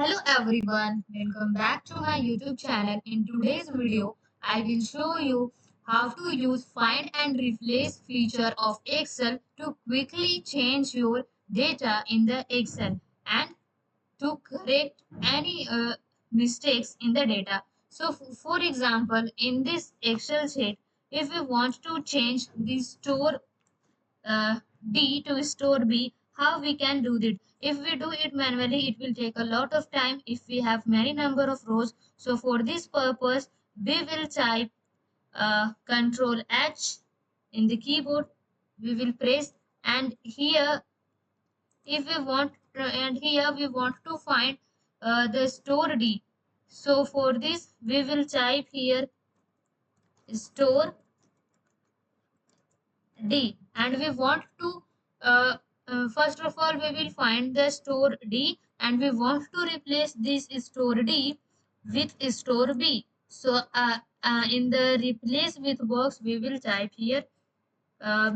Hello everyone, welcome back to my YouTube channel. In today's video, I will show you how to use find and replace feature of Excel to quickly change your data in the Excel and to correct any mistakes in the data. So for example, in this Excel sheet, if we want to change the store uh, D to store B, how we can do that? If we do it manually, it will take a lot of time if we have many number of rows. So for this purpose, we will type Control H in the keyboard. We will press and here if we want and here we want to find the store D. So for this we will type here store D and we want to first of all we will find the store D and we want to replace this store D with store B. So in the replace with box we will type here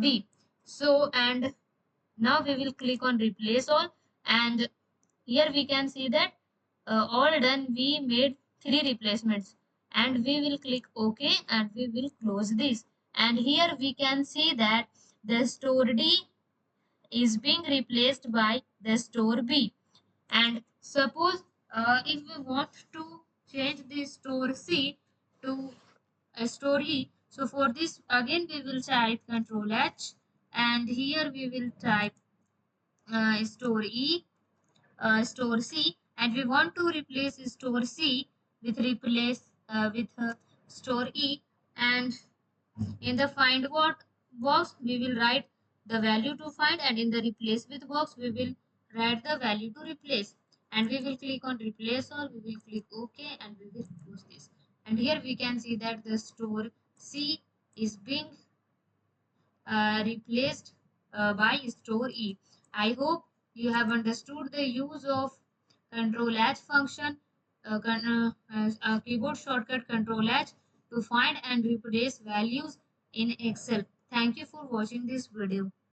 B. So and now we will click on replace all and here we can see that all done. We made three replacements and we will click OK and we will close this. And here we can see that the store D is being replaced by the store B. And suppose if we want to change the store C to a store E, so for this again we will type Control H and here we will type store E, store C, and we want to replace store C with store E, and in the find what box we will write the value to find, and in the replace with box we will write the value to replace, and we will click on replace all. We will click OK and we will close this. And here we can see that the store C is being replaced by store E. I hope you have understood the use of Control H function, keyboard shortcut Control H to find and replace values in Excel. Thank you for watching this video.